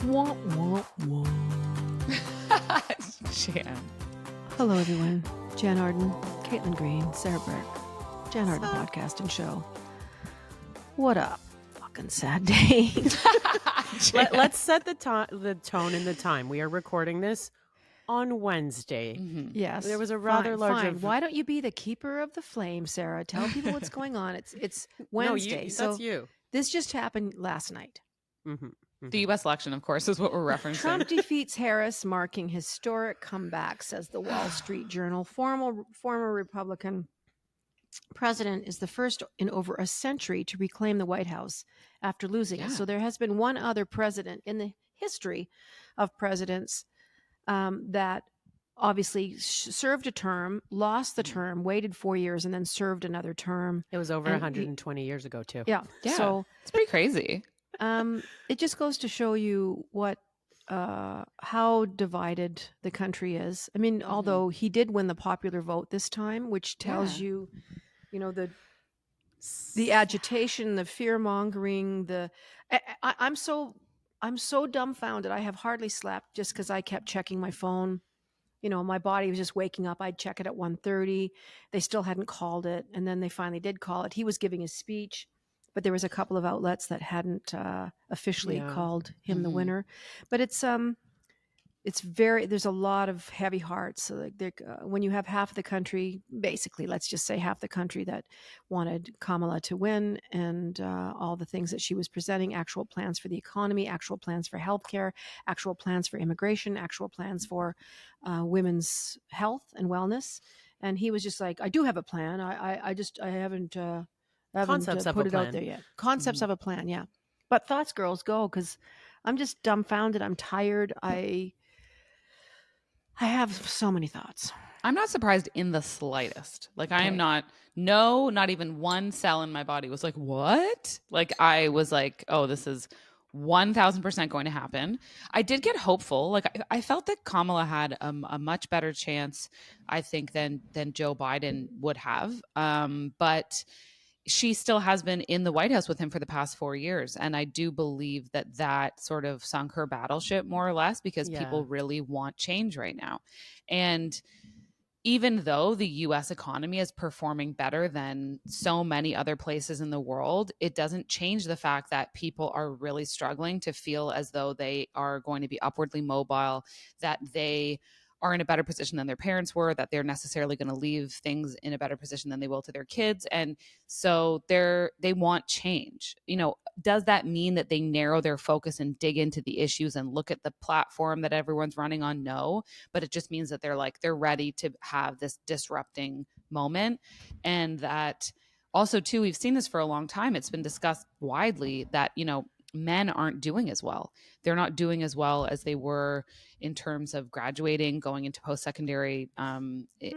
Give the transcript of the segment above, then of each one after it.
Wah, wah, wah. Jann. Hello, everyone. Jann Arden, Caitlin Green, Sarah Burke, Jann Arden podcast and show. What a fucking sad day. Let's set the tone and the time. We are recording this on Wednesday. Mm-hmm. Yes. There was a rather large. Fine. Why don't you be the keeper of the flame, Sarah? Tell people what's going on. It's Wednesday. No, that's you. This just happened last night. Mm-hmm. Mm-hmm. The U.S. election, of course, is what we're referencing. Trump defeats Harris, marking historic comeback, says the Wall Street Journal. Former Republican president is the first in over a century to reclaim the White House after losing it. So there has been one other president in the history of presidents that obviously served a term, lost the term, waited 4 years, and then served another term. It was over 120 years ago, too. Yeah. So it's pretty crazy. It just goes to show you how divided the country is. I mean, although he did win the popular vote this time, which tells you, the agitation, the fear mongering, I'm so dumbfounded. I have hardly slept just because I kept checking my phone. My body was just waking up. I'd check it at 1:30. They still hadn't called it, and then they finally did call it. He was giving his speech, but there was a couple of outlets that hadn't officially called him the winner. But there's a lot of heavy hearts. So when you have half of the country, basically, let's just say half the country that wanted Kamala to win, and all the things that she was presenting, actual plans for the economy, actual plans for healthcare, actual plans for immigration, actual plans for women's health and wellness. And he was just like, I do have a plan. I haven't Concepts of put a it plan. out there yet. Concepts of a plan, yeah. But thoughts, girls, go, because I'm just dumbfounded. I'm tired. I have so many thoughts. I'm not surprised in the slightest. Like, I am not even one cell in my body was like, what? Like, I was like, oh, this is 1,000% going to happen. I did get hopeful. Like, I felt that Kamala had a much better chance, I think, than Joe Biden would have. But she still has been in the White House with him for the past 4 years. And I do believe that sort of sunk her battleship more or less, because people really want change right now. And even though the US economy is performing better than so many other places in the world, it doesn't change the fact that people are really struggling to feel as though they are going to be upwardly mobile, that they are in a better position than their parents were, that they're necessarily going to leave things in a better position than they will to their kids. And so they want change. Does that mean that they narrow their focus and dig into the issues and look at the platform that everyone's running on? No, but it just means that they're ready to have this disrupting moment. And that also, too, we've seen this for a long time. It's been discussed widely that, men aren't doing as well. They're not doing as well as they were in terms of graduating, going into post-secondary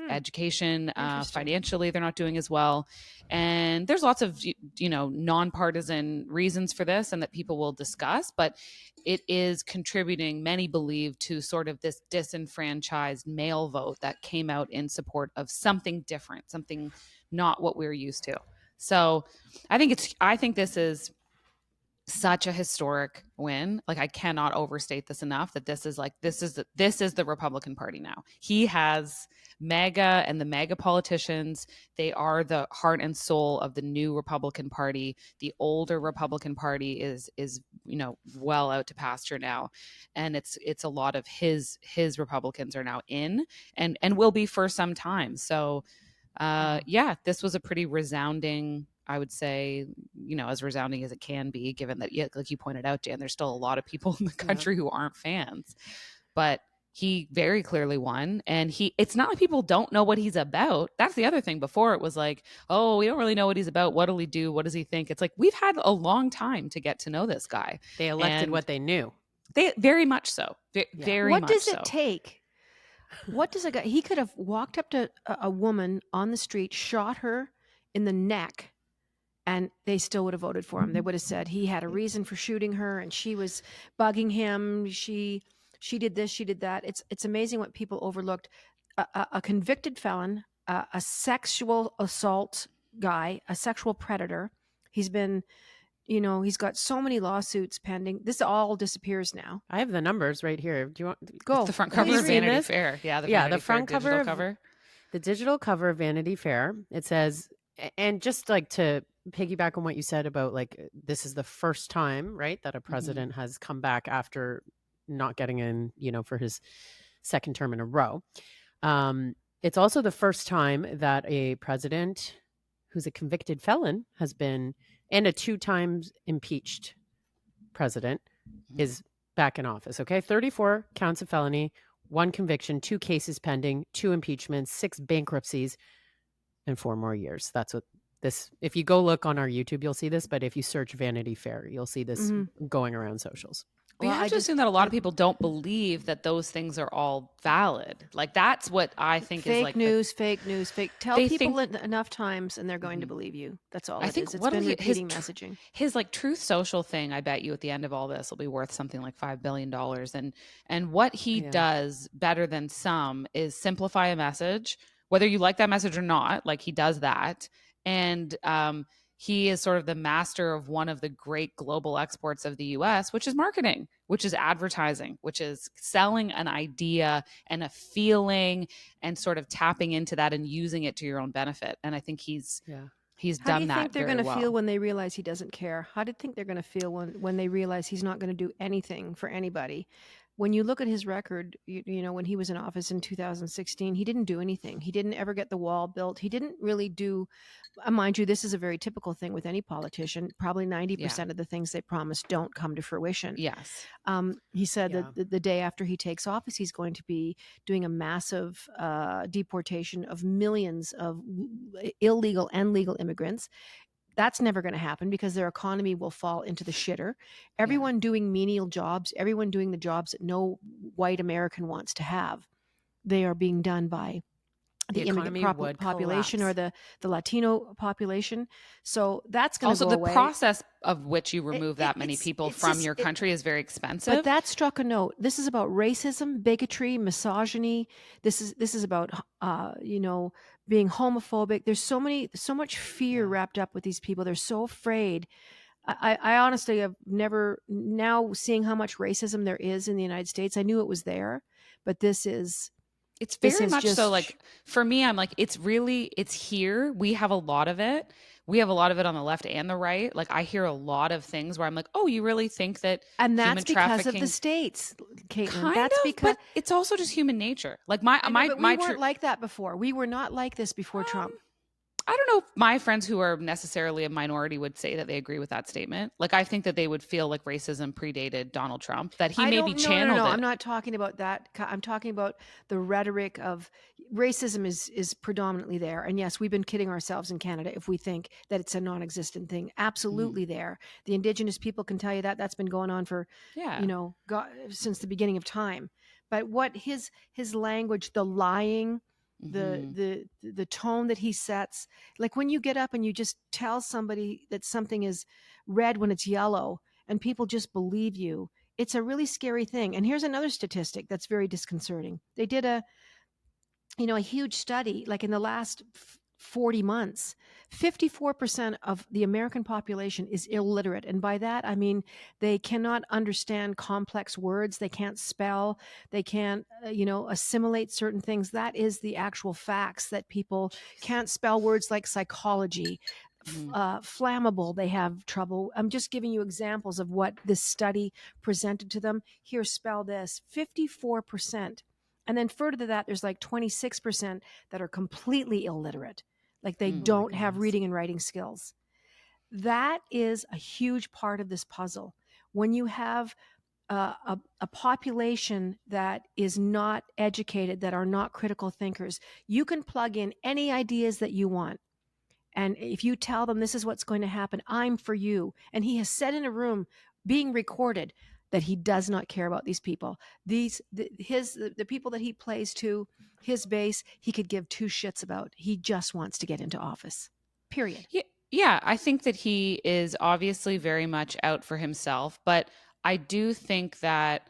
education. Financially, they're not doing as well. And there's lots of, nonpartisan reasons for this, and that people will discuss, but it is contributing, many believe, to sort of this disenfranchised male vote that came out in support of something different, something not what we're used to. So I think this is such a historic win. Like, I cannot overstate this enough, that this is the Republican Party now. He has MAGA and the MAGA politicians. They are the heart and soul of the new Republican Party. The older Republican Party is well out to pasture now, and it's a lot of his Republicans are now in and will be for some time. So this was a pretty resounding, I would say, as resounding as it can be, given that, like you pointed out, Jan, there's still a lot of people in the country who aren't fans. But he very clearly won. And it's not like people don't know what he's about. That's the other thing. Before, it was like, oh, we don't really know what he's about. What'll he do? What does he think? It's like, we've had a long time to get to know this guy. They elected what they knew. They very much so. Very much so. What does it take? What does a guy? He could have walked up to a woman on the street, shot her in the neck, and they still would have voted for him. They would have said he had a reason for shooting her, and she was bugging him. She did this, she did that. It's amazing what people overlooked. A convicted felon, a sexual assault guy, a sexual predator. He's been You know, he's got so many lawsuits pending. This all disappears now. I have the numbers right here. Do you want? Go. It's the front Have cover you of seen Vanity this? Fair. Yeah, the Yeah, Vanity the front Fair cover digital of cover. the digital cover of Vanity Fair. It says, and just like to piggyback on what you said about like this is the first time, right, that a president has come back after not getting in, you know, for his second term in a row. It's also the first time that a president who's a convicted felon has been, and a 2 times impeached president is back in office. Okay. 34 counts of felony, 1 conviction, 2 cases pending, 2 impeachments, 6 bankruptcies, and 4 more years. That's what this, if you go look on our YouTube, you'll see this. But if you search Vanity Fair, you'll see this going around socials. Well, you have to assume that a lot of people don't believe that those things are all valid. Like that's what I think is like fake news. Tell people enough times and they're going to believe you. That's all I think It's been repeating messaging. His like Truth Social thing, I bet you at the end of all this will be worth something like $5 billion. And what he does better than some is simplify a message, whether you like that message or not, like he does that. And he is sort of the master of one of the great global exports of the US, which is marketing, which is advertising, which is selling an idea and a feeling and sort of tapping into that and using it to your own benefit. And I think he's done that. How do you think they're going to feel when they realize he doesn't care? How do you think they're going to feel when they realize he's not going to do anything for anybody? When you look at his record, you know, when he was in office in 2016, he didn't do anything. He didn't ever get the wall built. He didn't really do, mind you, this is a very typical thing with any politician. Probably 90% of the things they promise don't come to fruition. Yes. He said that the day after he takes office, he's going to be doing a massive deportation of millions of illegal and legal immigrants. That's never going to happen because their economy will fall into the shitter. Everyone doing menial jobs, everyone doing the jobs that no white American wants to have, they are being done by the immigrant population or the Latino population. So that's going to go away. Also, the process of which you remove that many people from your country is very expensive. But that struck a note. This is about racism, bigotry, misogyny. This is about you know, being homophobic. There's so much fear wrapped up with these people. They're so afraid. I honestly have never, now seeing how much racism there is in the United States, I knew it was there, but it's very much so, like, for me, I'm like, it's here. We have a lot of it. We have a lot of it on the left and the right. Like, I hear a lot of things where I'm like, oh, you really think that and that's because of the states, Caitlin. That's because, but it's also just human nature. Like we weren't like that before. We were not like this before Trump. I don't know if my friends who are necessarily a minority would say that they agree with that statement. Like, I think that they would feel like racism predated Donald Trump, that he maybe channeled it. I'm not talking about that. I'm talking about the rhetoric of racism is predominantly there. And yes, we've been kidding ourselves in Canada if we think that it's a non-existent thing. Absolutely there. The Indigenous people can tell you that. That's been going on for, you know, since the beginning of time. But what his language, the lying, the tone that he sets, like when you get up and you just tell somebody that something is red when it's yellow and people just believe you, it's a really scary thing. And here's another statistic that's very disconcerting. They did a huge study, like in the last 40 months, 54% of the American population is illiterate. And by that, I mean, they cannot understand complex words. They can't spell. They can't, assimilate certain things. That is the actual facts, that people can't spell words like psychology, flammable. They have trouble. I'm just giving you examples of what this study presented to them. Here, spell this, 54%. And then further to that, there's like 26% that are completely illiterate. Like they don't have reading and writing skills. That is a huge part of this puzzle. When you have a population that is not educated, that are not critical thinkers, you can plug in any ideas that you want. And if you tell them this is what's going to happen, I'm for you. And he has said in a room being recorded that he does not care about these people. The people that he plays to, his base, he could give 2 shits about. He just wants to get into office. Period. Yeah, I think that he is obviously very much out for himself, but I do think that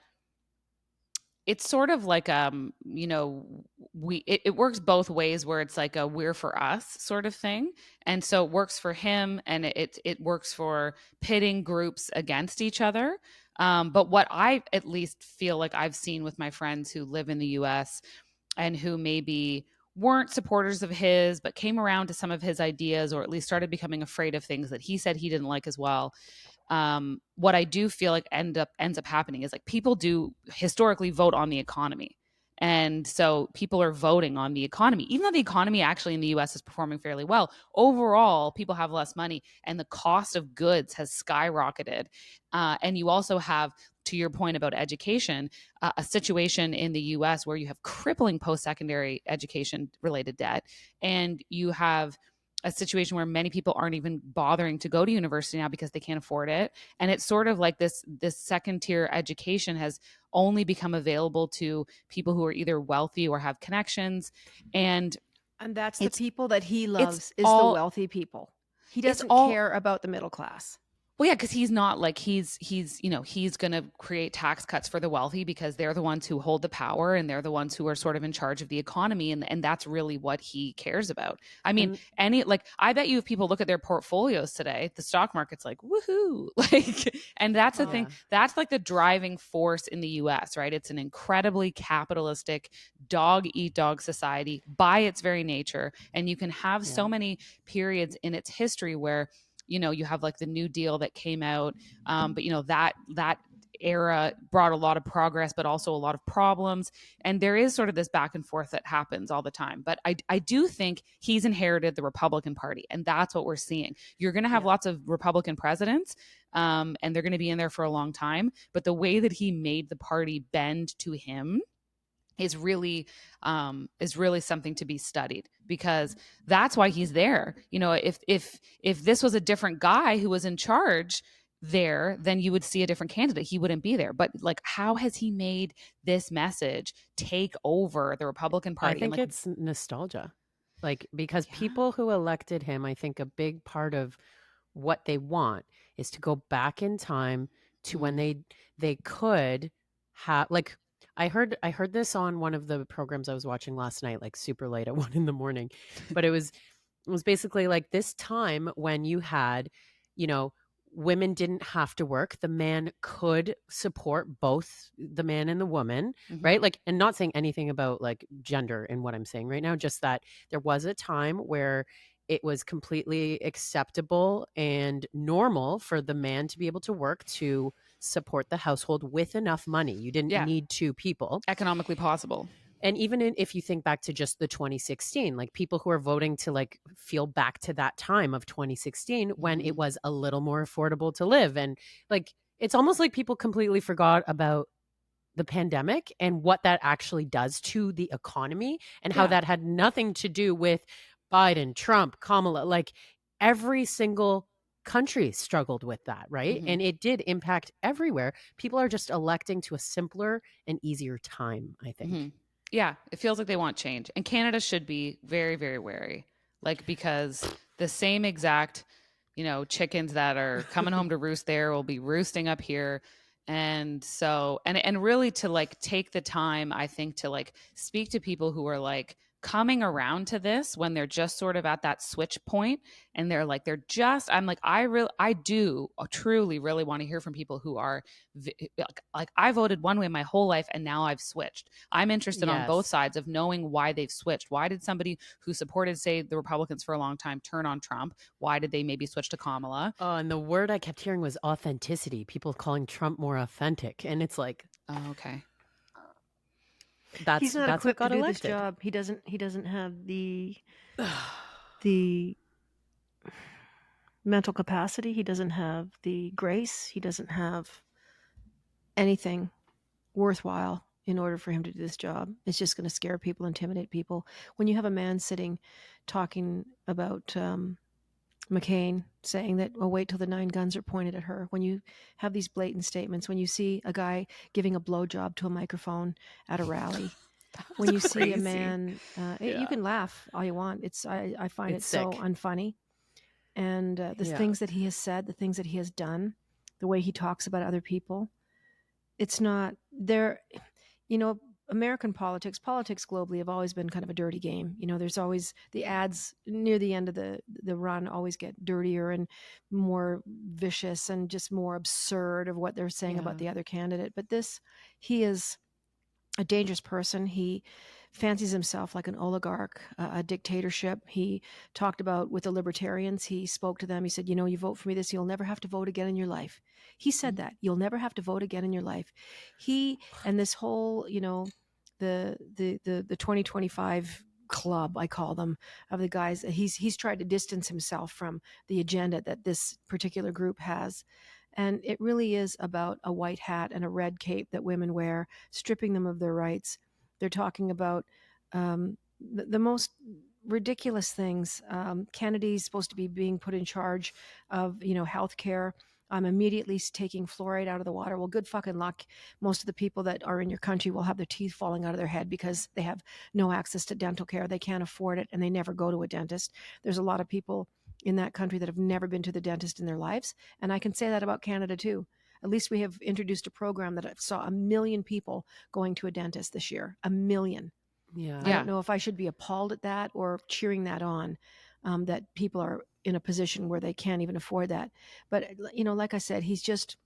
it's sort of like it works both ways, where it's like a we're for us sort of thing, and so it works for him, and it works for pitting groups against each other. But what I at least feel like I've seen with my friends who live in the US and who maybe weren't supporters of his but came around to some of his ideas, or at least started becoming afraid of things that he said he didn't like as well. What I do feel like ends up happening is like people do historically vote on the economy. And so people are voting on the economy, even though the economy actually in the US is performing fairly well. Overall, people have less money and the cost of goods has skyrocketed. And you also have, to your point about education, a situation in the US where you have crippling post secondary education related debt. And you have a situation where many people aren't even bothering to go to university now because they can't afford it. And it's sort of like this second tier education has only become available to people who are either wealthy or have connections. And that's the people that he loves, is all the wealthy people. He doesn't care about the middle class. Well, yeah, because he's not like he's going to create tax cuts for the wealthy because they're the ones who hold the power and they're the ones who are sort of in charge of the economy, and that's really what he cares about. I mean, I bet you if people look at their portfolios today, the stock market's like woohoo, like, and that's the thing. That's like the driving force in the U.S., right? It's an incredibly capitalistic, dog eat dog society by its very nature, and you can have so many periods in its history where you have like the New Deal that came out, but that era brought a lot of progress, but also a lot of problems. And there is sort of this back and forth that happens all the time. But I do think he's inherited the Republican Party, and that's what we're seeing. You're going to have lots of Republican presidents, and they're going to be in there for a long time. But the way that he made the party bend to him is really something to be studied, because that's why he's there. If this was a different guy who was in charge there, then you would see a different candidate. He wouldn't be there. But like, how has he made this message take over the Republican Party? I think it's nostalgia, like, because people who elected him, I think a big part of what they want is to go back in time to when they could have, like, I heard this on one of the programs I was watching last night, like super late at 1 a.m, but it was basically like this time when you had, women didn't have to work. The man could support both the man and the woman, right? Like, and not saying anything about like gender in what I'm saying right now, just that there was a time where it was completely acceptable and normal for the man to be able to work to support the household with enough money. You didn't need two people. Economically possible. And even if you think back to just the 2016, like people who are voting to like feel back to that time of 2016 when it was a little more affordable to live. And like, it's almost like people completely forgot about the pandemic and what that actually does to the economy, and how that had nothing to do with Biden, Trump, Kamala. Like, every single country struggled with that, right? And it did impact everywhere. People are just electing to a simpler and easier time, I think. Yeah, it feels like they want change. And Canada should be very, very wary. Like, because the same exact, chickens that are coming home to roost there will be roosting up here. And so, and really to like take the time, I think, to like speak to people who are like coming around to this when they're just sort of at that switch point, and I'm like, I do truly really want to hear from people who are like, I voted one way my whole life and now I've switched. I'm interested on both sides of knowing why they've switched. Why did somebody who supported, say, the Republicans for a long time turn on Trump? Why did they maybe switch to Kamala? Oh, and the word I kept hearing was authenticity. People calling Trump more authentic. And it's like, oh, okay. He's not equipped what got to do elected. this job. He doesn't have the mental capacity. He doesn't have the grace. He doesn't have anything worthwhile in order for him to do this job. It's just going to scare people, intimidate people. When you have a man sitting talking about McCain saying that, oh, wait till the 9 guns are pointed at her. When you have these blatant statements, when you see a guy giving a blowjob to a microphone at a rally, when you see a man, you can laugh all you want. I find it's so unfunny. And the things that he has said, the things that he has done, the way he talks about other people, it's not there. American politics globally have always been kind of a dirty game. There's always the ads near the end of the run always get dirtier and more vicious and just more absurd of what they're saying about the other candidate. But he is a dangerous person. He fancies himself like an oligarch, a dictatorship. He talked about with the libertarians, he spoke to them. He said, you vote for me this, you'll never have to vote again in your life. He said that you'll never have to vote again in your life. He and this whole, the 2025 club, I call them, of the guys, he's tried to distance himself from the agenda that this particular group has. And it really is about a white hat and a red cape that women wear, stripping them of their rights. They're talking about the most ridiculous things. Kennedy's supposed to be being put in charge of, healthcare. I'm immediately taking fluoride out of the water. Well, good fucking luck. Most of the people that are in your country will have their teeth falling out of their head because they have no access to dental care. They can't afford it, and they never go to a dentist. There's a lot of people in that country that have never been to the dentist in their lives. And I can say that about Canada too. At least we have introduced a program that saw 1 million people going to a dentist this year. 1 million. Yeah. I don't know if I should be appalled at that or cheering that on, that people are in a position where they can't even afford that. But, like I said, he's just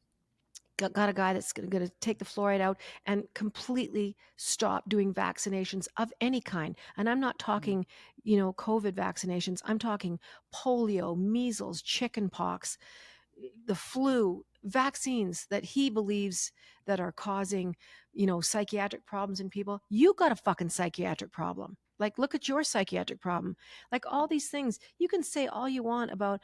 got a guy that's going to take the fluoride out and completely stop doing vaccinations of any kind. And I'm not talking, COVID vaccinations. I'm talking polio, measles, chickenpox, the flu, vaccines that he believes that are causing, psychiatric problems in people. You got a fucking psychiatric problem. Like, look at your psychiatric problem. Like, all these things, you can say all you want about,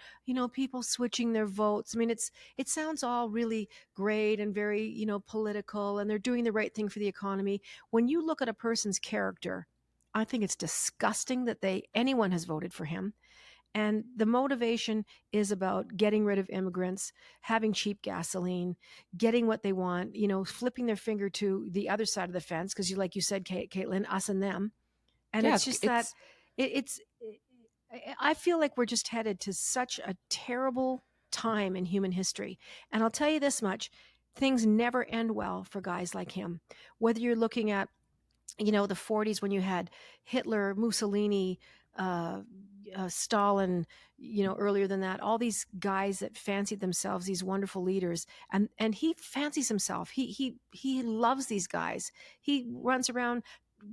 people switching their votes. I mean, it sounds all really great and very, political, and they're doing the right thing for the economy. When you look at a person's character, I think it's disgusting that anyone has voted for him. And the motivation is about getting rid of immigrants, having cheap gasoline, getting what they want, flipping their finger to the other side of the fence. Because like you said, Caitlin, us and them. And it's just that I feel like we're just headed to such a terrible time in human history. And I'll tell you this much, things never end well for guys like him. Whether you're looking at, the 40s when you had Hitler, Mussolini, Stalin, earlier than that, all these guys that fancied themselves these wonderful leaders, and he fancies himself. He loves these guys. He runs around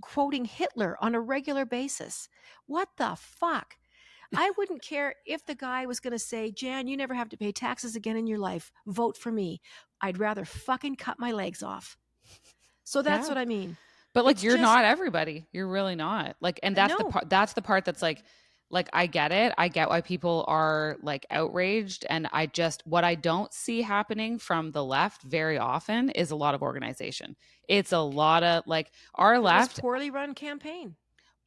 quoting Hitler on a regular basis. What the fuck? I wouldn't care if the guy was going to say, Jan, you never have to pay taxes again in your life. Vote for me. I'd rather fucking cut my legs off. So that's what I mean. But like, you're not everybody. You're really not. Like, and that's the part that's like I get it. I get why people are like outraged. And what I don't see happening from the left very often is a lot of organization. It's a lot of like our left. It was poorly run campaign.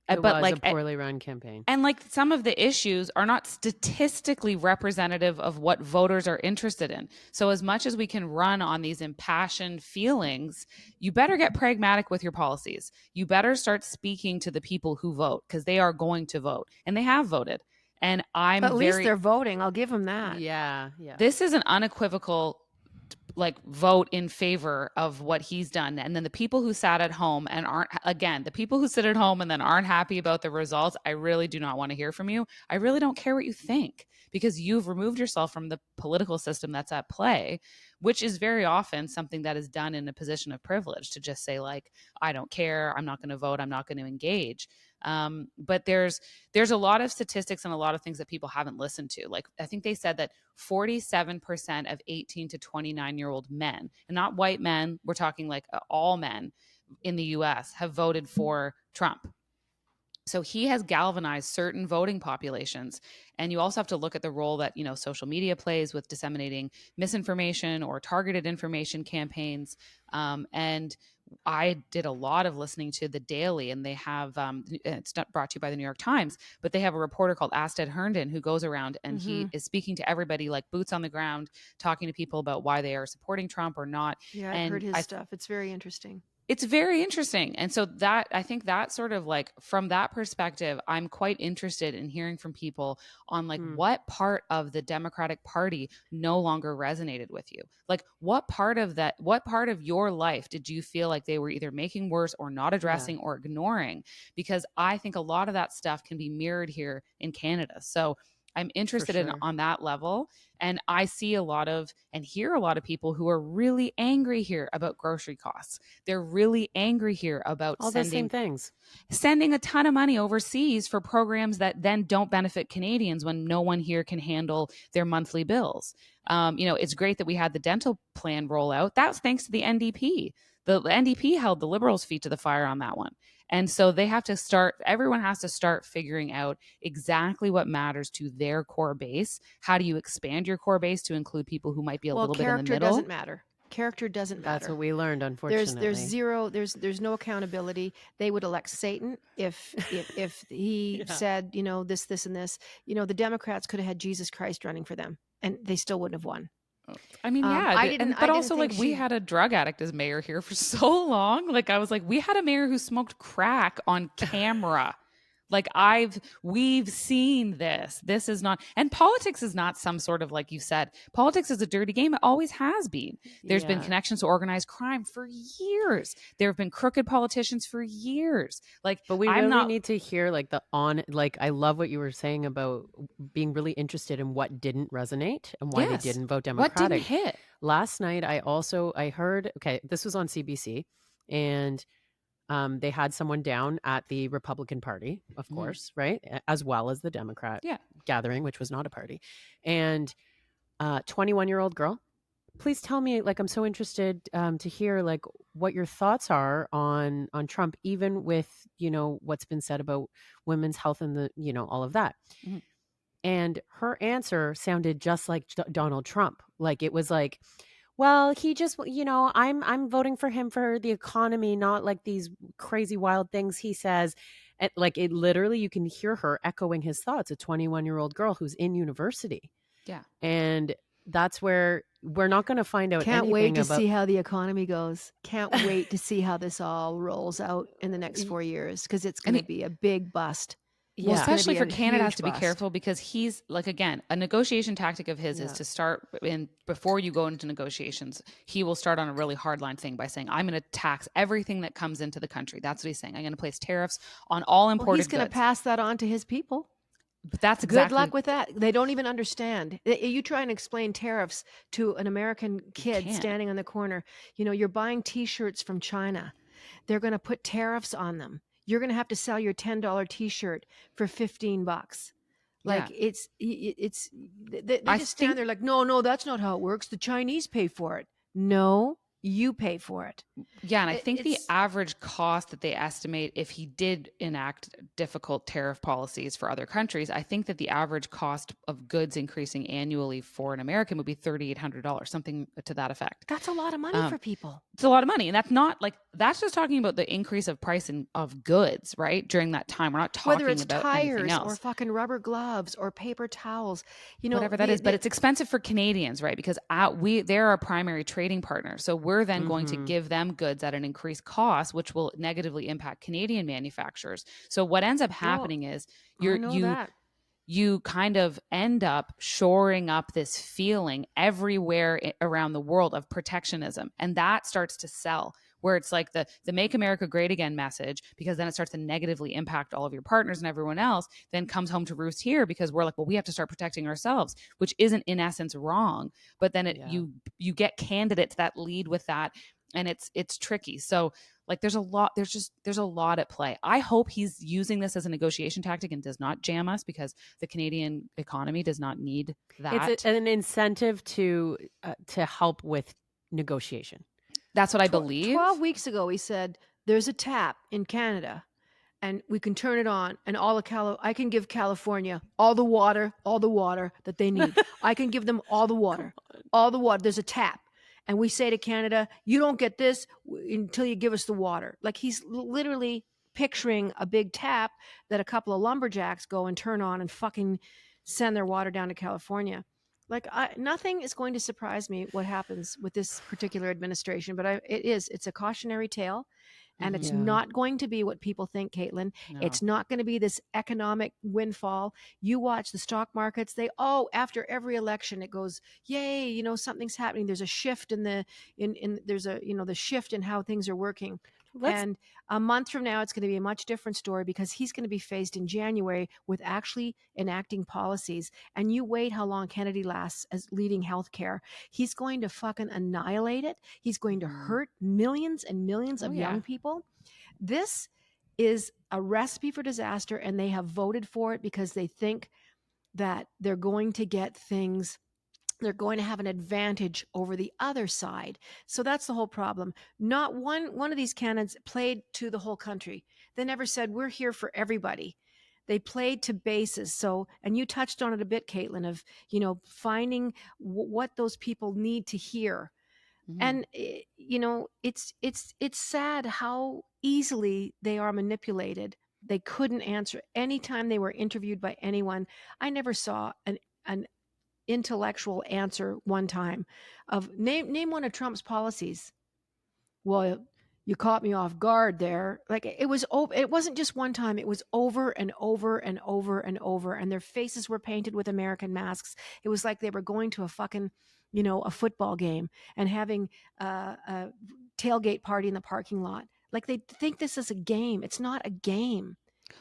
It was a poorly run campaign. And like some of the issues are not statistically representative of what voters are interested in. So as much as we can run on these impassioned feelings, you better get pragmatic with your policies. You better start speaking to the people who vote, because they are going to vote, and they have voted. And at least they're voting. I'll give them that. Yeah. This is an unequivocal vote in favor of what he's done. And then the people who sat at home and the people who sit at home and then aren't happy about the results, I really do not want to hear from you. I really don't care what you think, because you've removed yourself from the political system that's at play, which is very often something that is done in a position of privilege, to just say like, I don't care. I'm not going to vote. I'm not going to engage. But there's a lot of statistics and a lot of things that people haven't listened to. Like, I think they said that 47% of 18 to 29-year-old men, and not white men, we're talking like all men in the US, have voted for Trump. So he has galvanized certain voting populations. And you also have to look at the role that, social media plays with disseminating misinformation or targeted information campaigns. And I did a lot of listening to The Daily, and they have, it's not brought to you by the New York Times, but they have a reporter called Asted Herndon who goes around and he is speaking to everybody, like boots on the ground, talking to people about why they are supporting Trump or not. Yeah, I've heard his stuff. It's very interesting. It's very interesting. And so that, I think that sort of like from that perspective, I'm quite interested in hearing from people on like what part of the Democratic Party no longer resonated with you. Like what part of your life did you feel like they were either making worse or not addressing or ignoring? Because I think a lot of that stuff can be mirrored here in Canada. So I'm interested in on that level. And I see a lot of and hear a lot of people who are really angry here about grocery costs. They're really angry here about all the same things. Sending a ton of money overseas for programs that then don't benefit Canadians when no one here can handle their monthly bills. It's great that we had the dental plan rollout. That was thanks to the NDP. The NDP held the Liberals' feet to the fire on that one. And so everyone has to start figuring out exactly what matters to their core base. How do you expand your core base to include people who might be a little bit in the middle? Character doesn't matter. Character doesn't matter. That's what we learned, unfortunately. There's no accountability. They would elect Satan if he said, this and this. The Democrats could have had Jesus Christ running for them and they still wouldn't have won. I mean, but also like we had a drug addict as mayor here for so long. Like I was like, we had a mayor who smoked crack on camera. Like we've seen this. This is not, and politics is not some sort of, like you said, politics is a dirty game. It always has been. There's been connections to organized crime for years. There have been crooked politicians for years. But we really need to hear I love what you were saying about being really interested in what didn't resonate and why they didn't vote Democratic. What didn't hit? Last night, I heard, this was on CBC, and they had someone down at the Republican Party, of course, right? As well as the Democrat gathering, which was not a party. And 21-year-old girl, please tell me, I'm so interested to hear what your thoughts are on Trump, even with, what's been said about women's health and all of that. Mm-hmm. And her answer sounded just like Donald Trump. It was like, well, he just, I'm voting for him for the economy, not like these crazy wild things he says. And it literally, you can hear her echoing his thoughts, a 21-year-old girl who's in university. Yeah. And that's where we're not going to find out Can't wait to see how the economy goes. Can't wait to see how this all rolls out in the next 4 years, because it's going to be a big bust. Well, especially for Canada has to be careful, because he's again, a negotiation tactic of his is to start before you go into negotiations. He will start on a really hardline thing by saying, I'm going to tax everything that comes into the country. That's what he's saying. I'm going to place tariffs on all imported goods. He's going to pass that on to his people. But that's exactly. Good luck with that. They don't even understand. You try and explain tariffs to an American kid standing on the corner. You're buying T-shirts from China. They're going to put tariffs on them. You're going to have to sell your $10 T-shirt for $15. They just stand there like, no, that's not how it works. The Chinese pay for it. No, you pay for it. Yeah, and I think the average cost that they estimate, if he did enact difficult tariff policies for other countries, I think that the average cost of goods increasing annually for an American would be $3,800, something to that effect. That's a lot of money for people. It's a lot of money. And that's not that's just talking about the increase of price of goods, right? During that time. We're not talking about anything else. Whether it's tires or fucking rubber gloves or paper towels, whatever that is. But it's expensive for Canadians, right? Because they're our primary trading partner. So we're then going to give them goods at an increased cost, which will negatively impact Canadian manufacturers. So what ends up happening is you kind of end up shoring up this feeling everywhere around the world of protectionism. And that starts to sell, where it's like the Make America Great Again message, because then it starts to negatively impact all of your partners, and everyone else then comes home to roost here, because we're like, well, we have to start protecting ourselves, which isn't in essence wrong. But then you get candidates that lead with that, and it's tricky. So there's a lot at play. I hope he's using this as a negotiation tactic and does not jam us, because the Canadian economy does not need that. It's an incentive to help with negotiation. That's what I believe. 12 weeks ago, he said, there's a tap in Canada and we can turn it on, and I can give California all the water that they need. I can give them all the water. There's a tap. And we say to Canada, you don't get this until you give us the water. He's literally picturing a big tap that a couple of lumberjacks go and turn on and fucking send their water down to California. Like nothing is going to surprise me what happens with this particular administration, but it's a cautionary tale. And it's Mhm. Yeah. not going to be what people think, Caitlin. No. It's not going to be this economic windfall. You watch the stock markets, after every election, it goes, yay, something's happening. There's a shift there's the shift in how things are working. Let's And a month from now, it's going to be a much different story because he's going to be faced in January with actually enacting policies. And you wait how long Kennedy lasts as leading healthcare. He's going to fucking annihilate it. He's going to hurt millions and millions of young people. This is a recipe for disaster, and they have voted for it because they think that they're going to get things, they're going to have an advantage over the other side. So that's the whole problem. Not one of these candidates played to the whole country. They never said, we're here for everybody. They played to bases. So, and you touched on it a bit, Caitlin, of, finding what those people need to hear. And it's sad how easily they are manipulated. They couldn't answer anytime they were interviewed by anyone. I never saw an intellectual answer one time of name one of Trump's policies. Well, you caught me off guard there. Like it wasn't just one time. It was over and over and over and over. And their faces were painted with American masks. It was like they were going to a fucking, a football game and having a tailgate party in the parking lot. Like they think this is a game. It's not a game.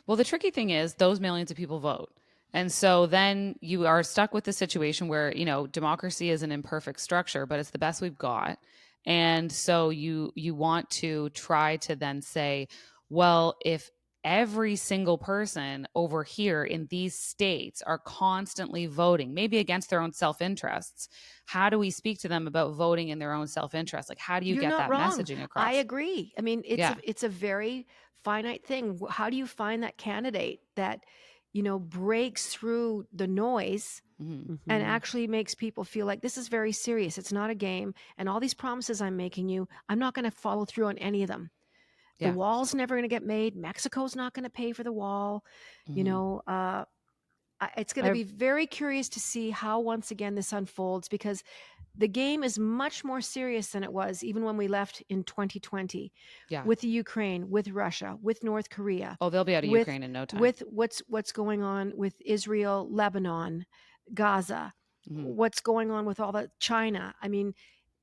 Well, the tricky thing is those millions of people vote. And so then you are stuck with the situation where, democracy is an imperfect structure, but it's the best we've got. And so you want to try to then say, well, if every single person over here in these states are constantly voting, maybe against their own self-interests, how do we speak to them about voting in their own self-interest? Like, how do you You're get not that wrong. messaging across? I agree. I mean, Yeah. it's a very finite thing. How do you find that candidate that, breaks through the noise and actually makes people feel like this is very serious? It's not a game. And all these promises I'm making you, I'm not going to follow through on any of them. The Yeah. wall's never going to get made. Mexico's not going to pay for the wall. It's going to be very curious to see how, once again, this unfolds, because the game is much more serious than it was even when we left in 2020 with the Ukraine, with Russia, with North Korea. Oh, they'll be out of Ukraine in no time. With what's going on with Israel, Lebanon, Gaza, what's going on with all that China. I mean,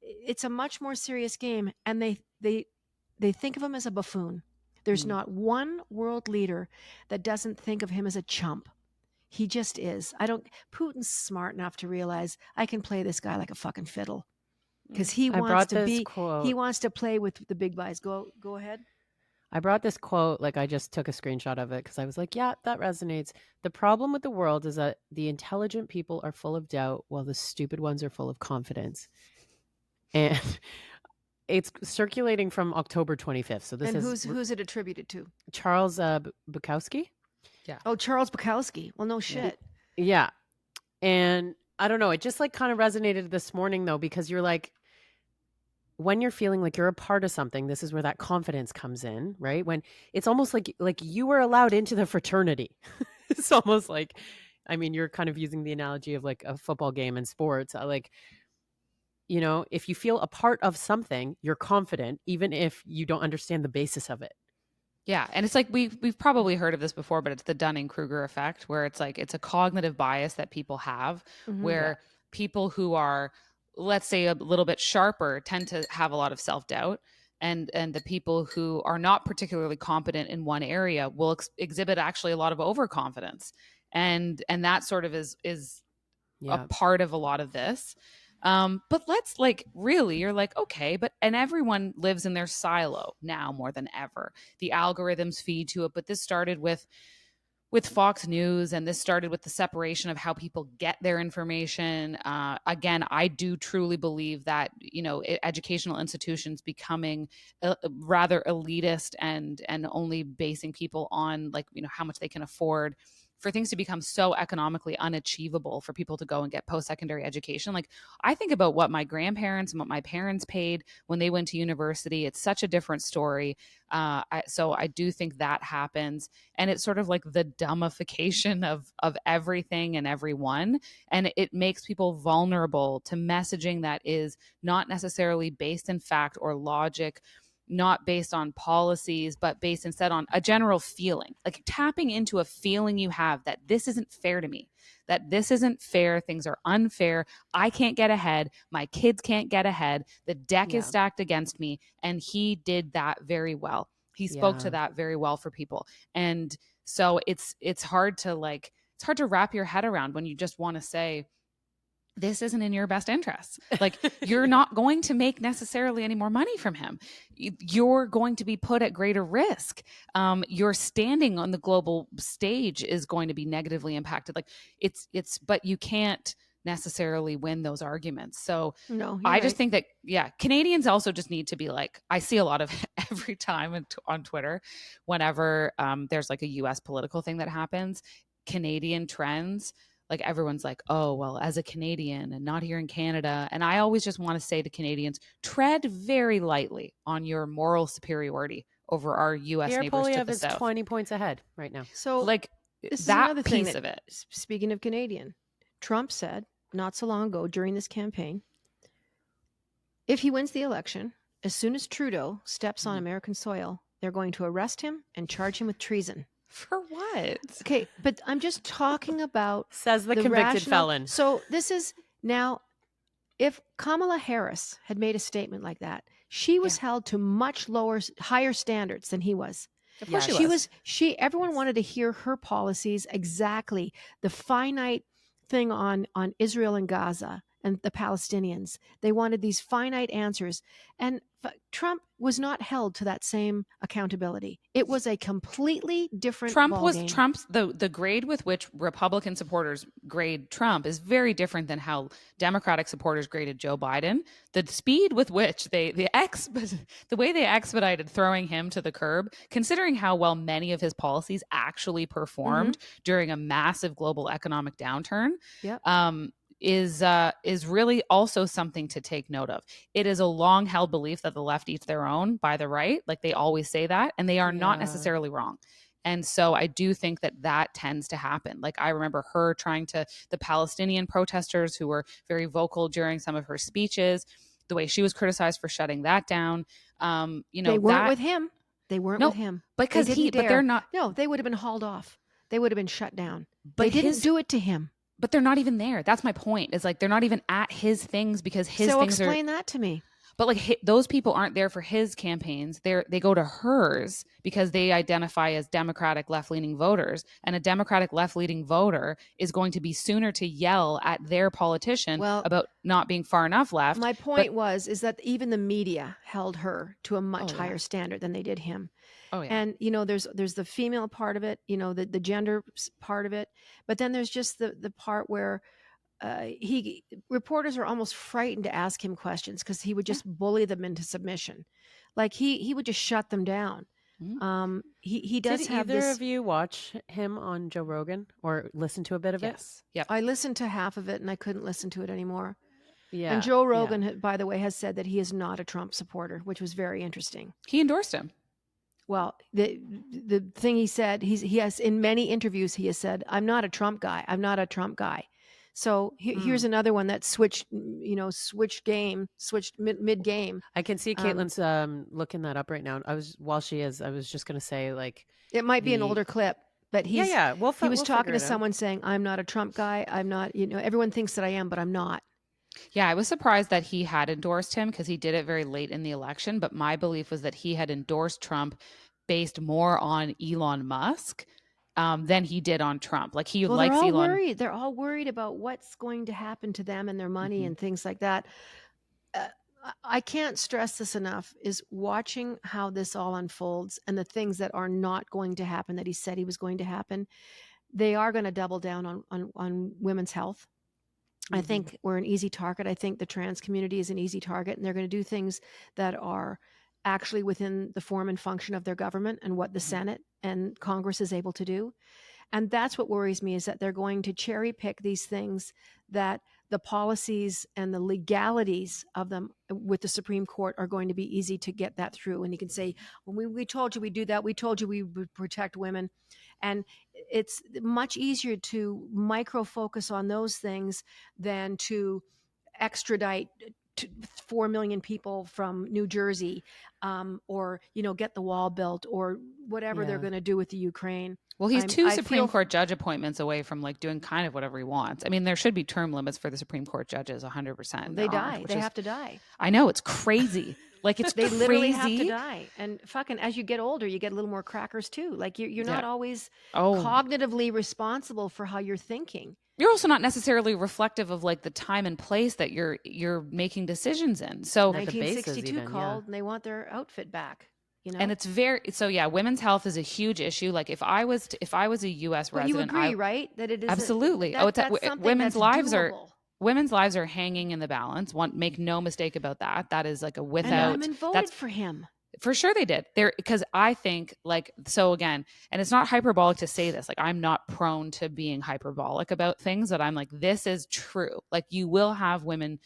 it's a much more serious game, and they think of him as a buffoon. There's not one world leader that doesn't think of him as a chump. He just is. Putin's smart enough to realize I can play this guy like a fucking fiddle, because he wants to play with the big guys. Go ahead. I brought this quote, like I just took a screenshot of it because I was like, yeah, that resonates. The problem with the world is that the intelligent people are full of doubt while the stupid ones are full of confidence. And it's circulating from October 25th. So this is who's it attributed to? Charles Bukowski. Yeah. Oh, Charles Bukowski. Well, no shit. Yeah. And I don't know. It just like kind of resonated this morning, though, because you're like, when you're feeling like you're a part of something, this is where that confidence comes in, right? When it's almost like you were allowed into the fraternity. It's almost like, I mean, you're kind of using the analogy of like a football game in sports. Like, if you feel a part of something, you're confident, even if you don't understand the basis of it. Yeah. And it's like we've probably heard of this before, but it's the Dunning-Kruger effect, where it's like it's a cognitive bias that people have, where people who are, let's say, a little bit sharper tend to have a lot of self-doubt. And the people who are not particularly competent in one area will exhibit actually a lot of overconfidence. And that sort of is a part of a lot of this. But let's really, you're like, okay, and everyone lives in their silo now more than ever. The algorithms feed to it, but this started with Fox News, and this started with the separation of how people get their information. Again, I do truly believe that, educational institutions becoming rather elitist and only basing people on how much they can afford for things to become so economically unachievable for people to go and get post-secondary education. Like, I think about what my grandparents and what my parents paid when they went to university. It's such a different story. So I do think that happens, and it's sort of like the dumbification of everything and everyone, and it makes people vulnerable to messaging that is not necessarily based in fact or logic, not based on policies, but based instead on a general feeling, like tapping into a feeling you have that this isn't fair to me, that this isn't fair, things are unfair, I can't get ahead, my kids can't get ahead, the deck is stacked against me. And he did that very well. He spoke to that very well for people. And so it's hard to wrap your head around when you just want to say, this isn't in your best interest. Like, you're not going to make necessarily any more money from him. You're going to be put at greater risk. Your standing on the global stage is going to be negatively impacted. Like, but you can't necessarily win those arguments. So No, I just think that, Canadians also just need to be like, I see a lot of every time on Twitter, whenever there's like a US political thing that happens, Canadian trends, like everyone's like, oh, well, as a Canadian and not here in Canada. And I always just want to say to Canadians, tread very lightly on your moral superiority over our U.S. Pierre neighbors to Poilievre the is south. 20 points ahead right now. So like this that is another thing piece of it. Speaking of Canadian, Trump said not so long ago during this campaign, if he wins the election, as soon as Trudeau steps on American soil, they're going to arrest him and charge him with treason. For what? Okay, but I'm just talking about Says the convicted rational felon. So this is now, if Kamala Harris had made a statement like that, she was held to much higher standards than he was. Of course Everyone wanted to hear her policies, exactly the finite thing on Israel and Gaza and the Palestinians. They wanted these finite answers, and Trump was not held to that same accountability. It was a completely different ballgame. Trump's the grade with which Republican supporters grade Trump is very different than how Democratic supporters graded Joe Biden. The speed with which the way they expedited throwing him to the curb, considering how well many of his policies actually performed during a massive global economic downturn. Yep. Is really also something to take note of. It is a long held belief that the left eats their own by the right. Like, they always say that, and they are not necessarily wrong. And so I do think that tends to happen. Like, I remember her the Palestinian protesters who were very vocal during some of her speeches, the way she was criticized for shutting that down. They weren't with him. They weren't with him. Because but they're not. No, they would have been hauled off. They would have been shut down. But they didn't do it to him. But they're not even there. That's my point. Is like, they're not even at his things because his things are. So explain that to me. But like, those people aren't there for his campaigns. They go to hers because they identify as Democratic left-leaning voters. And a Democratic left-leaning voter is going to be sooner to yell at their politician about not being far enough left. My point is that even the media held her to a much higher standard than they did him. Oh, yeah. And, there's the female part of it, the gender part of it. But then there's just the part where reporters are almost frightened to ask him questions because he would just bully them into submission. Like, he would just shut them down. He does Did have either this. of you watch him on Joe Rogan or listen to a bit of it? Yep. I listened to half of it and I couldn't listen to it anymore. Yeah. And Joe Rogan, by the way, has said that he is not a Trump supporter, which was very interesting. He endorsed him. Well, the thing he said, he has in many interviews, he has said, I'm not a Trump guy. I'm not a Trump guy. So here's another one that switched mid game. I can see Caitlin's looking that up right now. I was just going to say, like, it might be an older clip, but he was talking to someone saying, I'm not a Trump guy. I'm not, everyone thinks that I am, but I'm not. Yeah, I was surprised that he had endorsed him because he did it very late in the election. But my belief was that he had endorsed Trump based more on Elon Musk than he did on Trump. Like, he likes Elon. Worried. They're all worried about what's going to happen to them and their money and things like that. I can't stress this enough, is watching how this all unfolds and the things that are not going to happen that he said he was going to happen. They are going to double down on women's health. I think we're an easy target. I think the trans community is an easy target, and they're going to do things that are actually within the form and function of their government and what the Senate and Congress is able to do. And that's what worries me, is that they're going to cherry pick these things, that the policies and the legalities of them with the Supreme Court are going to be easy to get that through. And you can say, well, we told you we do that. We told you we would protect women. And it's much easier to micro focus on those things than to extradite 4 million people from New Jersey, or, get the wall built, or whatever they're going to do with the Ukraine. Well, he's two Supreme Court judge appointments away from like doing kind of whatever he wants. I mean, there should be term limits for the Supreme Court judges, 100%. They die. They have to die. I know, it's crazy. Like, it's they crazy. Literally have to die. And fucking, as you get older, you get a little more crackers too. Like you're not always cognitively responsible for how you're thinking. You're also not necessarily reflective of like the time and place that you're making decisions in. So 1962 called and they want their outfit back. And it's women's health is a huge issue. Like if I was a U.S. resident, you agree, right? That it is absolutely. Women's lives are hanging in the balance. Make no mistake about that. That is like a without. And women voted for him. For sure they did. Because I think again, and it's not hyperbolic to say this. Like, I'm not prone to being hyperbolic about things, but I'm like, this is true. Like, you will have women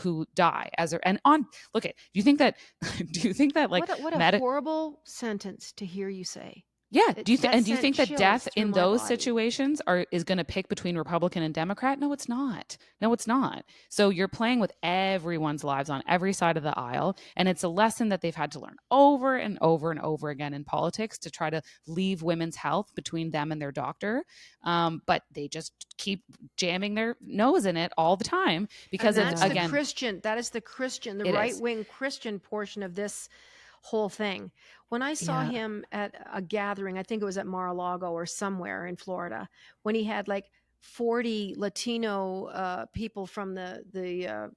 who die look at, do you think that like what a horrible sentence to hear you say. Yeah. Do you think that death in those situations is going to pick between Republican and Democrat? No, it's not. So you're playing with everyone's lives on every side of the aisle. And it's a lesson that they've had to learn over and over and over again in politics, to try to leave women's health between them and their doctor. But they just keep jamming their nose in it all the time because that is the right-wing Christian portion of this whole thing. When I saw him at a gathering, I think it was at Mar-a-Lago or somewhere in Florida, when he had like 40 Latino people from the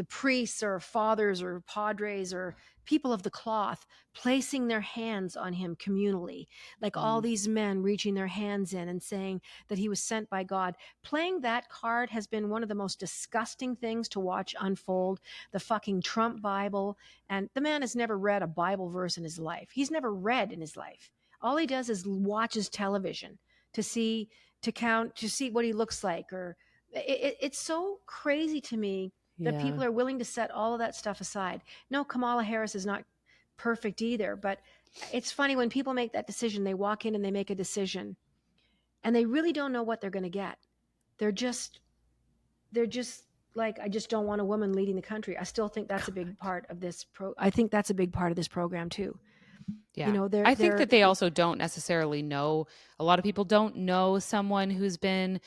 priests or fathers or padres or people of the cloth placing their hands on him communally, like all these men reaching their hands in and saying that he was sent by God. Playing that card has been one of the most disgusting things to watch unfold. The fucking Trump Bible. And the man has never read a Bible verse in his life. He's never read in his life. All he does is watches television to see what he looks like. Or it's so crazy to me that people are willing to set all of that stuff aside. No, Kamala Harris is not perfect either, but it's funny when people make that decision, they walk in and they make a decision and they really don't know what they're going to get. They're just like, I just don't want a woman leading the country. I still think that's a big part of this I think that's a big part of this program too. Yeah. I think that they also don't necessarily know. A lot of people don't know someone who's been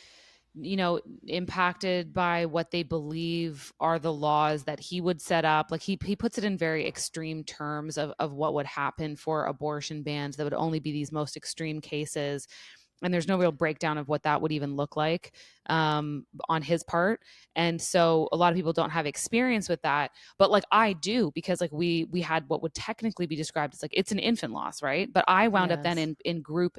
impacted by what they believe are the laws that he would set up. Like he puts it in very extreme terms of what would happen for abortion bans that would only be these most extreme cases. And there's no real breakdown of what that would even look like on his part. And so a lot of people don't have experience with that. But like I do, because like we had what would technically be described as like, it's an infant loss, right? But I wound up then in group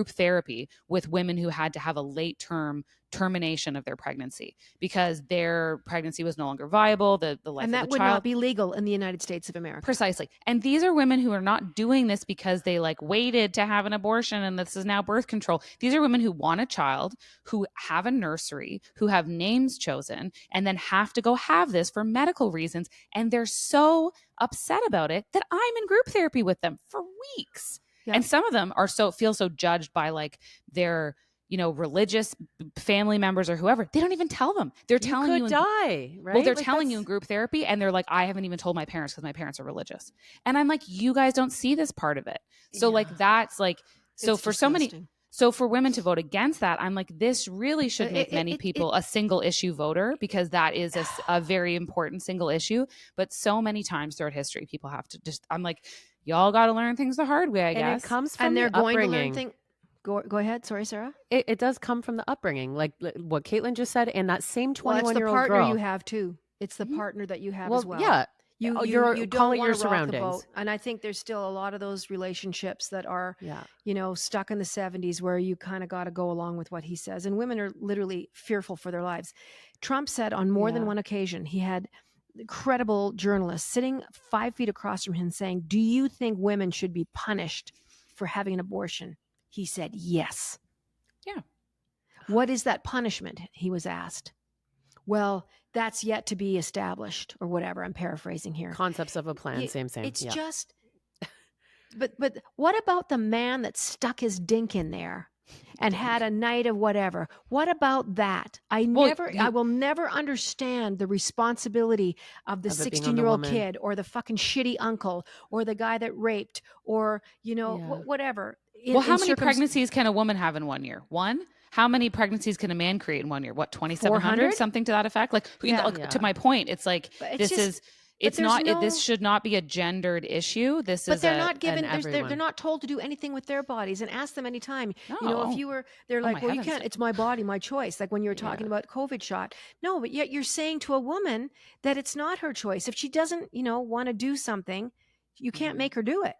therapy with women who had to have a late term termination of their pregnancy because their pregnancy was no longer viable. The life of the child. And that would not be legal in the United States of America. Precisely. And these are women who are not doing this because they like waited to have an abortion and this is now birth control. These are women who want a child, who have a nursery, who have names chosen, and then have to go have this for medical reasons. And they're so upset about it that I'm in group therapy with them for weeks. Yeah. And some of them feel so judged by like their religious family members or whoever. They don't even tell them. They're telling you die, right? Well, they're telling you in group therapy and they're like, I haven't even told my parents because my parents are religious. And I'm like, you guys don't see this part of it. So like, that's like, so for disgusting. So for women to vote against that, I'm like, this really should make many people a single issue voter because that is a very important single issue. But so many times throughout history, people have to I'm like, y'all got to learn things the hard way, I guess. And it comes from and they're the going upbringing. to learn things. Go ahead. Sorry, Sarah. It does come from the upbringing, like what Caitlin just said, and that same 21-year-old girl. It's the partner you have too. It's the partner that you have as well. Yeah. You don't calling your surroundings. And I think there's still a lot of those relationships that are, stuck in the 70s where you kind of got to go along with what he says. And women are literally fearful for their lives. Trump said on more than one occasion, he had credible journalists sitting 5 feet across from him saying, do you think women should be punished for having an abortion? He said, yes. Yeah. What is that punishment? He was asked. Well, that's yet to be established or whatever. I'm paraphrasing here. Concepts of a plan. Same. It's Yeah. just, but what about the man that stuck his dink in there and had a night of whatever? What about that? I will never understand the responsibility of the Of it being on the 16-year-old woman. kid or the fucking shitty uncle or the guy that raped or, whatever. Well, how many pregnancies can a woman have in 1 year? One? How many pregnancies can a man create in 1 year? What, 2,700? 400? Something to that effect? Like, to my point, it's like, this should not be a gendered issue. But they're not given, they're not told to do anything with their bodies. And ask them anytime, if they're like, well, you can't, it's my body, my choice. Like when you were talking about COVID shot. No, but yet you're saying to a woman that it's not her choice. If she doesn't, want to do something, you can't make her do it.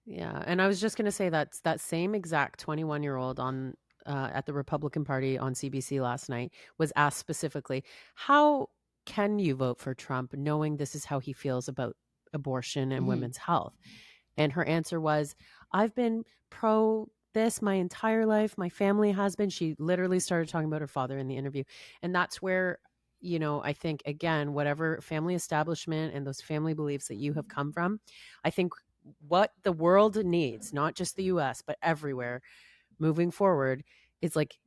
Yeah. And I was just going to say that same exact 21-year-old on at the Republican Party on CBC last night was asked specifically, how can you vote for Trump knowing this is how he feels about abortion and women's health? And her answer was, I've been pro this my entire life. My family has been. She literally started talking about her father in the interview. And that's where, I think, again, whatever family establishment and those family beliefs that you have come from, I think what the world needs, not just the US, but everywhere moving forward, is like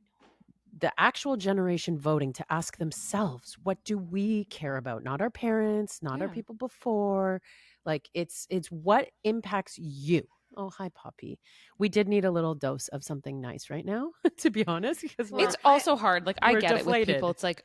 the actual generation voting to ask themselves, what do we care about? Not our parents, not our people before. Like it's what impacts you. Oh, hi, Poppy. We did need a little dose of something nice right now, to be honest, because it's also hard. Like I get deflated. It with people. It's like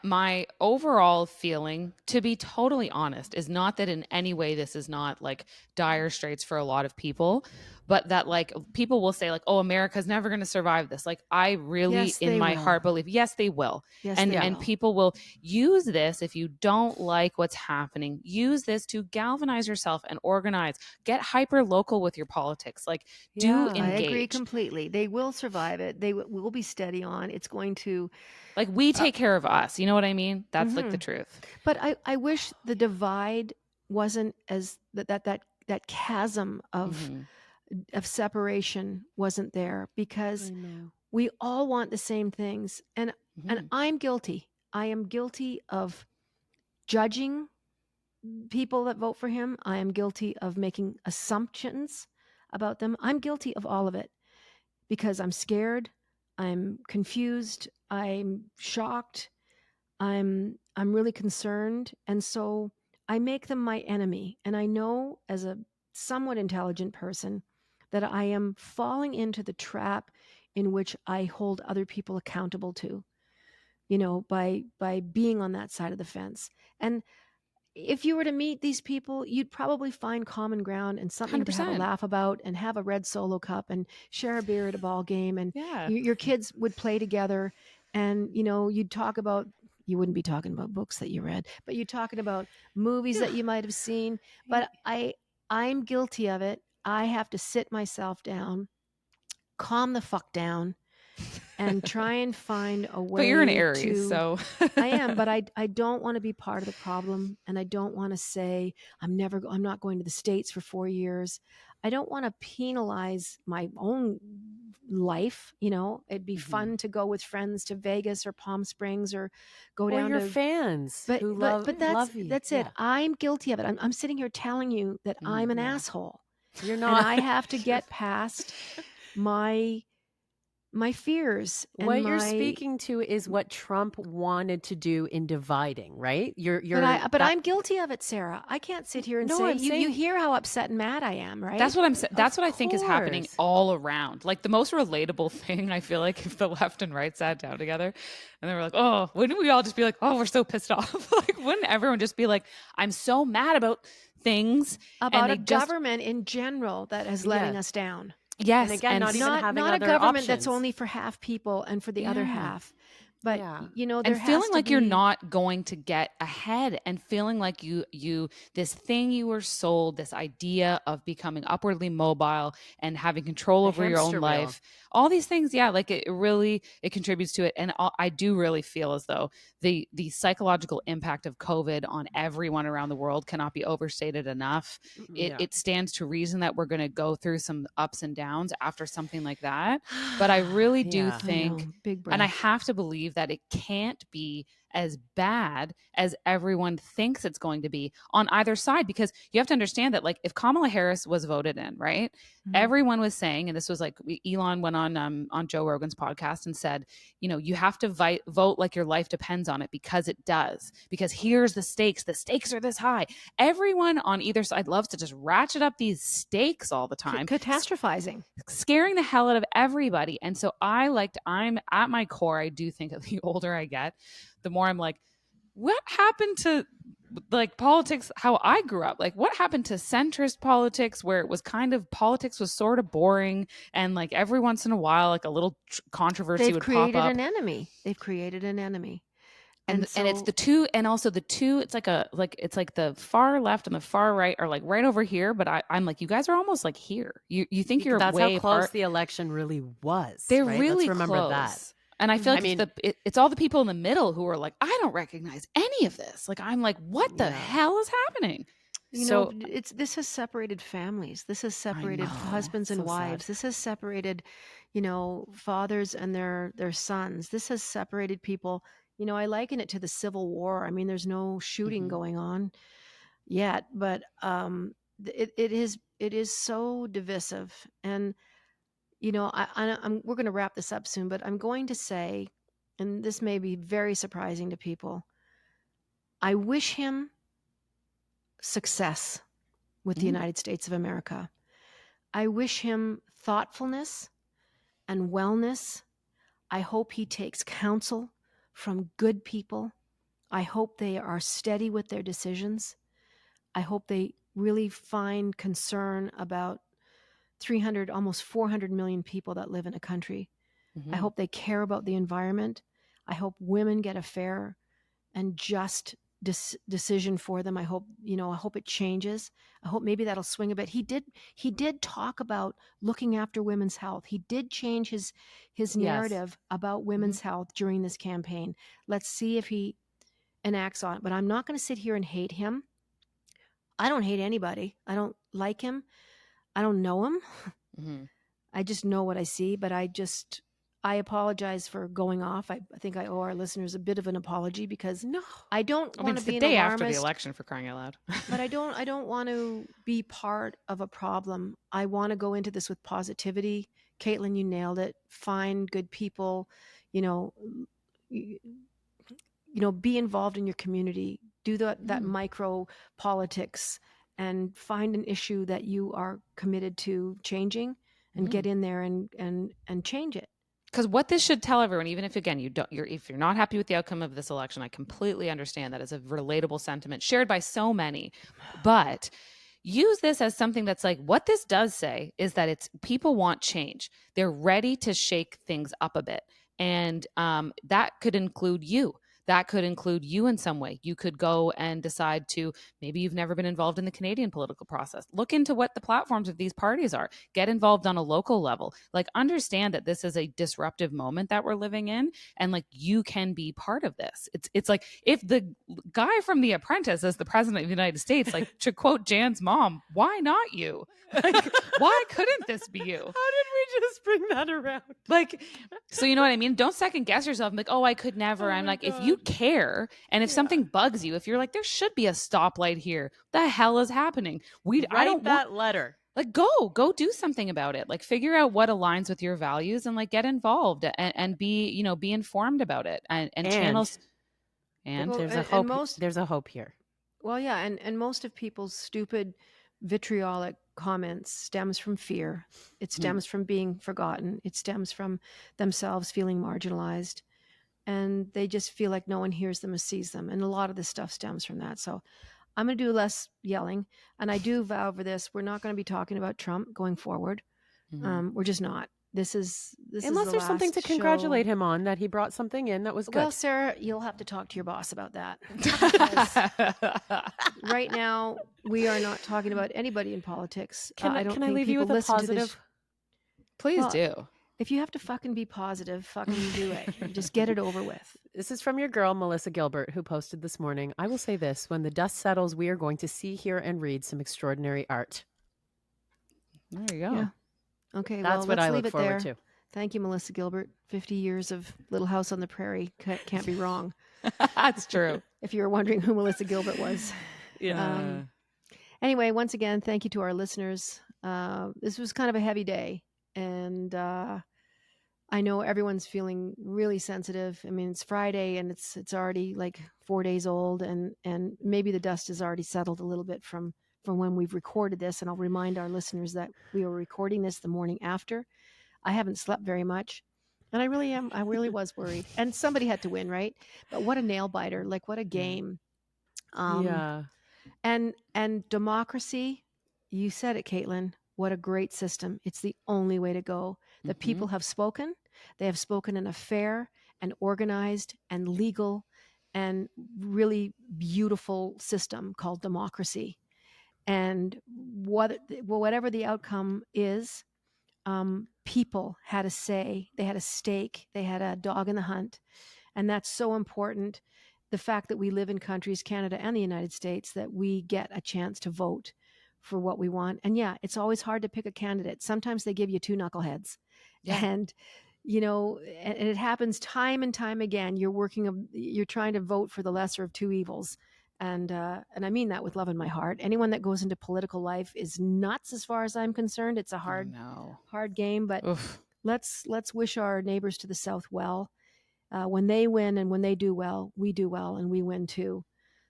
my overall feeling, to be totally honest, is not that in any way this is not like dire straits for a lot of people, but that like people will say like, oh, America's never going to survive this. Like I really in my heart believe, yes, they will. Yes, and people will use this. If you don't like what's happening, use this to galvanize yourself and organize, get hyper local with your politics. Like do engage. I agree completely. They will survive it. They will be steady on. It's going to, like, we take care of us. You know what I mean? That's like the truth. But I wish the divide wasn't as that chasm of separation wasn't there, because we all want the same things. And I'm guilty. I am guilty of judging people that vote for him. I am guilty of making assumptions about them. I'm guilty of all of it because I'm scared. I'm confused. I'm shocked. I'm really concerned. And so I make them my enemy. And I know as a somewhat intelligent person that I am falling into the trap in which I hold other people accountable to, by being on that side of the fence. And if you were to meet these people, you'd probably find common ground and something 100%. To have a laugh about and have a red Solo cup and share a beer at a ball game. And your kids would play together and, you'd talk about, you wouldn't be talking about books that you read, but you're talking about movies that you might have seen. But I'm guilty of it. I have to sit myself down, calm the fuck down, and try and find a way. But you're an Aries, so I am. But I don't want to be part of the problem, and I don't want to say I'm not going to the States for 4 years. I don't want to penalize my own life. It'd be fun to go with friends to Vegas or Palm Springs or go down your to fans. But love you. That's it. I'm guilty of it. I'm sitting here telling you that I'm an asshole. You're not. And I have to get past my fears. And what you're speaking to is what Trump wanted to do in dividing, right? But I'm guilty of it, Sarah. I can't sit here and say you hear how upset and mad I am, right? That's what I'm saying. That's what I think is happening all around. Like the most relatable thing, I feel like, if the left and right sat down together and they were like, oh, wouldn't we all just be like, oh, we're so pissed off? Like, wouldn't everyone just be like, I'm so mad about things about a government in general that is letting us down. Yes, and again, not a government options. That's only for half people and for the other half. But and feeling like you're not going to get ahead, and feeling like you this thing you were sold, this idea of becoming upwardly mobile and having control over your own life, all these things, like it contributes to it. And I do really feel as though the psychological impact of COVID on everyone around the world cannot be overstated enough. It stands to reason that we're going to go through some ups and downs downs after something like that. But I really do Yeah. think, big breath. and I have to believe that it can't be as bad as everyone thinks it's going to be on either side, because you have to understand that, like, if Kamala Harris was voted in, right? Everyone was saying, and this was like Elon went on Joe Rogan's podcast and said, you know, you have to vote like your life depends on it, because it does. Because here's the stakes. The stakes are this high. Everyone on either side loves to just ratchet up these stakes all the time, Catastrophizing, scaring the hell out of everybody. And so I'm at my core, I do think that the older I get, the more I'm like, what happened to like politics how I grew up? Like, what happened to centrist politics, where it was kind of, politics was sort of boring, and like every once in a while like a little controversy would pop up. They've created an enemy. And it's the two, and also the two, it's like it's like the far left and the far right are like right over here, but I'm like, you guys are almost like here. You think you're that's way how close apart. the election really was. They're right? really Let's remember close. that. And I feel like it's all the people in the middle who are like, I don't recognize any of this. Like, I'm like, what the hell is happening? This has separated families. This has separated husbands and wives. Sad. This has separated, fathers and their sons. This has separated people. I liken it to the Civil War. I mean, there's no shooting going on yet, but it is so divisive. And we're going to wrap this up soon, but I'm going to say, and this may be very surprising to people, I wish him success with the United States of America. I wish him thoughtfulness and wellness. I hope he takes counsel from good people. I hope they are steady with their decisions. I hope they really find concern about 300, almost 400 million people that live in a country. I hope they care about the environment. I hope women get a fair and just decision for them. I hope it changes. I hope maybe that'll swing a bit. He did talk about looking after women's health. He did change his narrative about women's health during this campaign. Let's see if he enacts on it. But I'm not going to sit here and hate him. I don't hate anybody. I don't like him. I don't know him. I just know what I see, but I apologize for going off. I think I owe our listeners a bit of an apology, because I don't want to be the an day alarmist, after the election, for crying out loud. but I don't want to be part of a problem. I want to go into this with positivity. Caitlin, you nailed it. Find good people, be involved in your community. Do that micro politics, and find an issue that you are committed to changing, and get in there and change it. Because what this should tell everyone, even if, again, if you're not happy with the outcome of this election, I completely understand that. It's a relatable sentiment shared by so many, but use this as something that's like, what this does say is that it's people want change. They're ready to shake things up a bit. And that could include you. That could include you in some way. You could go and decide to, maybe you've never been involved in the Canadian political process. Look into what the platforms of these parties are. Get involved on a local level. Like, understand that this is a disruptive moment that we're living in, and like, you can be part of this. It's like, if the guy from The Apprentice is the president of the United States, like, to quote Jan's mom, why not you? Like, why couldn't this be you? How did we just bring that around? Like, so you know what I mean? Don't second guess yourself. I'm like, oh, I could never. I'm like, if you care, and if something bugs you, if you're like, there should be a stoplight here, the hell is happening? I don't that letter. Like, go do something about it. Like, figure out what aligns with your values, and like, get involved and be informed about it, and channels. And there's a hope. There's a hope here. Well, yeah, and most of people's stupid, vitriolic comments stems from fear. It stems from being forgotten. It stems from themselves feeling marginalized, and they just feel like no one hears them or sees them. And a lot of this stuff stems from that. So I'm going to do less yelling, and I do vow over this, we're not going to be talking about Trump going forward. We're just not. This is unless there's something to congratulate him on, that he brought something in that was good. Well, Sarah, you'll have to talk to your boss about that. Right now, we are not talking about anybody in politics. Can I leave you with a positive? Please do. If you have to fucking be positive, fucking do it. Just get it over with. This is from your girl, Melissa Gilbert, who posted this morning. I will say this: when the dust settles, we are going to see, hear, and read some extraordinary art. There you go. Yeah. Okay, That's well, what let's I leave look it forward there. to. Thank you, Melissa Gilbert. 50 years of Little House on the Prairie. Can't be wrong. That's true. If you were wondering who Melissa Gilbert was. Yeah. Anyway, once again, thank you to our listeners. This was kind of a heavy day, and I know everyone's feeling really sensitive. I mean, it's Friday, and it's already like 4 days old, and maybe the dust has already settled a little bit from when we've recorded this. And I'll remind our listeners that we were recording this the morning after. I haven't slept very much, and I really was worried. And somebody had to win, right? But what a nail biter! Like, what a game. Yeah. And democracy, you said it, Caitlin. What a great system. It's the only way to go. The people have spoken. They have spoken in a fair and organized and legal and really beautiful system called democracy. And whatever the outcome is, people had a say. They had a stake. They had a dog in the hunt. And that's so important. The fact that we live in countries, Canada and the United States, that we get a chance to vote for what we want. And yeah, it's always hard to pick a candidate. Sometimes they give you two knuckleheads. Yeah. And, and it happens time and time again. You're trying to vote for the lesser of two evils. And I mean that with love in my heart. Anyone that goes into political life is nuts as far as I'm concerned. It's a hard game, but let's wish our neighbors to the south well. When they win and when they do well, we do well and we win too.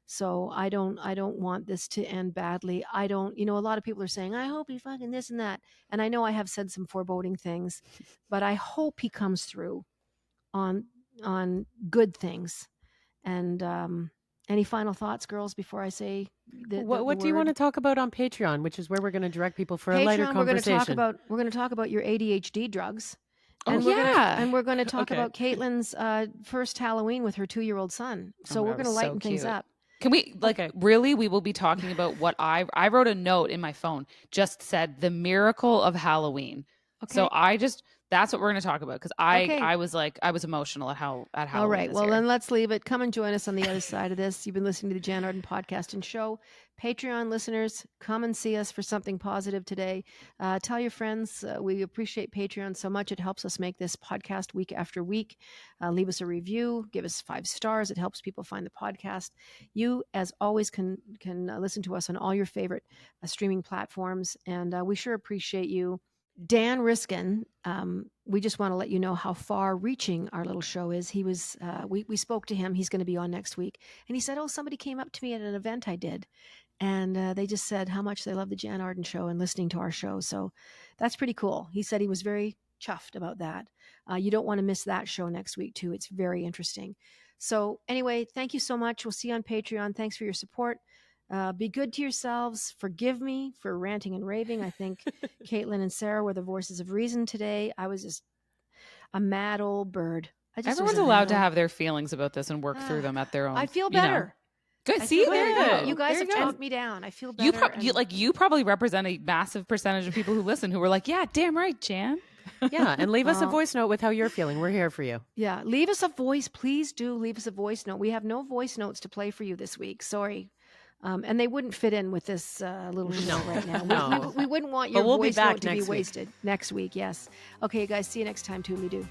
So I don't want this to end badly. A lot of people are saying, I hope he fucking this and that. And I know I have said some foreboding things, but I hope he comes through on good things. And any final thoughts, girls, before I say what do you want to talk about on Patreon, which is where we're going to direct people for a lighter conversation? We're going to talk about your ADHD drugs. And we're going to talk about Caitlin's first Halloween with her 2-year-old son. So we're going to lighten things up. Can we really? We will be talking about what I wrote a note in my phone. Just said the miracle of Halloween. Okay. So that's what we're going to talk about because I was emotional at how Halloween. All right. Well, then let's leave it. Come and join us on the other side of this. You've been listening to the Jann Arden podcast and show. Patreon listeners, come and see us for something positive today. Tell your friends. We appreciate Patreon so much. It helps us make this podcast week after week. Leave us a review. Give us 5 stars. It helps people find the podcast. You, as always, can listen to us on all your favorite streaming platforms. And we sure appreciate you. Dan Riskin, we just want to let you know how far-reaching our little show is. He was, we spoke to him. He's going to be on next week, and he said, "Oh, somebody came up to me at an event I did, and they just said how much they love the Jann Arden show and listening to our show." So that's pretty cool. He said he was very chuffed about that. You don't want to miss that show next week too. It's very interesting. So anyway, thank you so much. We'll see you on Patreon. Thanks for your support. Be good to yourselves. Forgive me for ranting and raving. I think Caitlin and Sarah were the voices of reason today. I was just a mad old bird. Everyone's allowed to have their feelings about this and work through them at their own. I feel better. Good. See, there you go. You guys have talked me down. I feel better. You probably represent a massive percentage of people who listen who were like, "Yeah, damn right, Jan." Yeah, and leave us a voice note with how you're feeling. We're here for you. Yeah, leave us a voice. Please do leave us a voice note. We have no voice notes to play for you this week. Sorry. And they wouldn't fit in with this little show right now. No. We wouldn't want your voice note to be wasted next week. Yes. Okay, guys. See you next time. Toodly-doo.